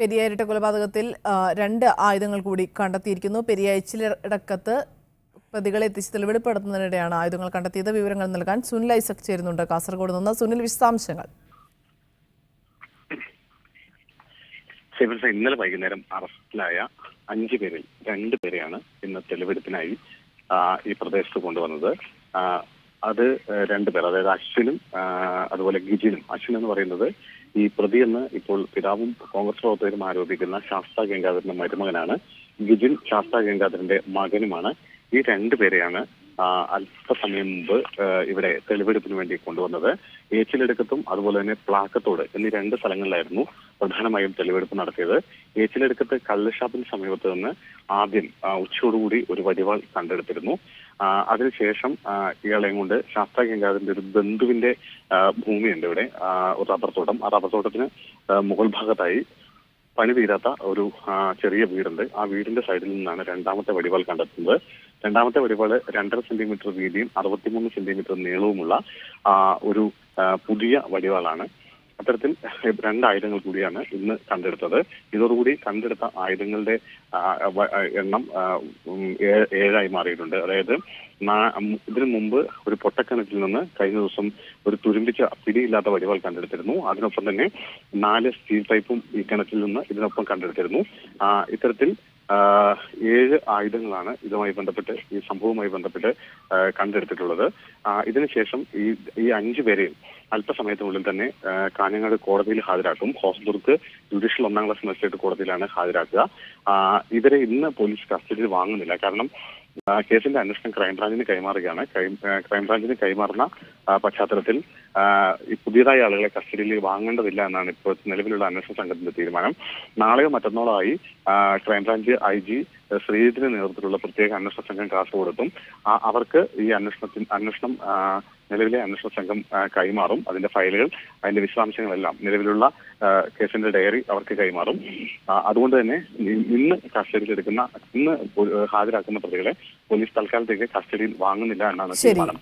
പെരിയ ഇരട്ട കൊലപാതകത്തിൽ 2 ആയുധങ്ങൾ കൂടി കണ്ടെത്തിയിരിക്കുന്നു. പെരിയ എച്ചിലടക്കത്ത് പ്രതികളെ എത്തിച്ച് തെളിവെടുപ്പ് നടത്തുന്നതിനിടെയാണ് ആയുധങ്ങൾ കണ്ടെത്തിയത്. വിവരങ്ങൾ നൽകാൻ സുനിൽ ഐസക് ചേരുന്നുണ്ട് കാസർഗോഡ് നിന്ന്. സുനിൽ, വിശദാംശങ്ങൾ. ഇന്നലെ വൈകുന്നേരം അറസ്റ്റിലായ 5 പേരിൽ 2 പേരെയാണ് ഇന്ന് തെളിവെടുപ്പിനായി ഈ പ്രദേശത്ത് കൊണ്ടുവന്നത്. അത് 2 പേർ, അതായത് അശ്വിനും അതുപോലെ ഗിജിനും. അശ്വിൻ എന്ന് പറയുന്നത് ഈ പ്രതിയെന്ന് ഇപ്പോൾ പിതാവും കോൺഗ്രസ് പ്രവർത്തകരും ആരോപിക്കുന്ന ശാസ്താ ഗംഗാധരന്റെ മരുമകനാണ്. ഗിജിൻ ശാസ്താ ഗംഗാധരന്റെ മകനുമാണ്. ഈ 2 പേരെയാണ് അല്പസമയം മുമ്പ് ഇവിടെ തെളിവെടുപ്പിന് വേണ്ടി കൊണ്ടുവന്നത്. ഏച്ചിലെടുക്കത്തും അതുപോലെ തന്നെ പ്ലാക്കത്തോട് എന്നീ 2 സ്ഥലങ്ങളിലായിരുന്നു പ്രധാനമായും തെളിവെടുപ്പ് നടത്തിയത്. ഏച്ചിലെടുക്കത്ത് കള്ളുഷാപ്പിന് സമീപത്ത് നിന്ന് ആദ്യം ഉച്ചയോടുകൂടി ഒരു വടിവാൾ കണ്ടെടുത്തിരുന്നു. അതിനുശേഷം ഇയാളെയും കൊണ്ട് ശാസ്താ ഗംഗാധരന്റെ ഒരു ബന്ധുവിന്റെ ഭൂമിയുണ്ട് ഇവിടെ, ഒരു റബ്ബർ തോട്ടം. ആ റബ്ബർ തോട്ടത്തിന് മുകൾ ഭാഗത്തായി പണി തീരാത്ത ഒരു ചെറിയ വീടുണ്ട്. ആ വീടിന്റെ സൈഡിൽ നിന്നാണ് 2ാമത്തെ വടിവാൾ കണ്ടെത്തുന്നത്. 2ാമത്തെ വടിവാൾ 2.5 സെന്റിമീറ്റർ വീതിയും 63 സെന്റിമീറ്റർ നീളവുമുള്ള ഒരു പുതിയ വടിവാളാണ്. അത്തരത്തിൽ 2 ആയുധങ്ങൾ കൂടിയാണ് ഇന്ന് കണ്ടെടുത്തത്. ഇതോടുകൂടി കണ്ടെടുത്ത ആയുധങ്ങളുടെ എണ്ണം 7 മാറിയിട്ടുണ്ട്. അതായത് ഇതിനു മുമ്പ് ഒരു പൊട്ടക്കിണറ്റിൽ നിന്ന് കഴിഞ്ഞ ദിവസം ഒരു തുരുമ്പിച്ച പിടിയില്ലാത്ത വടിവാൾ കണ്ടെടുത്തിരുന്നു. അതിനൊപ്പം തന്നെ 4 സ്റ്റീൽ പൈപ്പും ഈ കിണറ്റിൽ നിന്ന് ഇതിനൊപ്പം കണ്ടെടുത്തിരുന്നു. ഇത്തരത്തിൽ 7 ആയുധങ്ങളാണ് ഇതുമായി ബന്ധപ്പെട്ട്, ഈ സംഭവവുമായി ബന്ധപ്പെട്ട് കണ്ടെടുത്തിട്ടുള്ളത്. ഇതിനുശേഷം ഈ 5 പേരെയും അല്പസമയത്തിനുള്ളിൽ തന്നെ കാഞ്ഞങ്ങാട് കോടതിയിൽ ഹാജരാക്കും. ഹോസ്ദുർഗ് ജുഡീഷ്യൽ 1ാം ക്ലാസ് മജിസ്ട്രേറ്റ് കോടതിയിലാണ് ഹാജരാക്കുക. ഇവരെ ഇന്ന് പോലീസ് കസ്റ്റഡിയിൽ വാങ്ങുന്നില്ല. കാരണം കേസിന്റെ അന്വേഷണം ക്രൈംബ്രാഞ്ചിന് കൈമാറുകയാണ്. ക്രൈംബ്രാഞ്ചിന് കൈമാറുന്ന പശ്ചാത്തലത്തിൽ ഈ പുതിയതായ ആളുകളെ കസ്റ്റഡിയിൽ വാങ്ങേണ്ടതില്ല എന്നാണ് ഇപ്പോൾ നിലവിലുള്ള അന്വേഷണ സംഘത്തിന്റെ തീരുമാനം. നാളെയോ മറ്റന്നാളോ ആയി ക്രൈംബ്രാഞ്ച് IG ശ്രീജിത്തിന്റെ നേതൃത്വത്തിലുള്ള പ്രത്യേക അന്വേഷണ സംഘം കാസർഗോഡെത്തും. അവർക്ക് ഈ അന്വേഷണം നിലവിലെ അന്വേഷണ സംഘം കൈമാറും. അതിന്റെ ഫയലുകൾ, അതിന്റെ വിശദാംശങ്ങളെല്ലാം, നിലവിലുള്ള കേസിന്റെ ഡയറി അവർക്ക് കൈമാറും. അതുകൊണ്ട് തന്നെ ഇന്ന് ഹാജരാക്കുന്ന പ്രതികളെ പോലീസ് തൽക്കാലത്തേക്ക് കസ്റ്റഡിയിൽ വാങ്ങുന്നില്ല എന്നാണ് തീരുമാനം.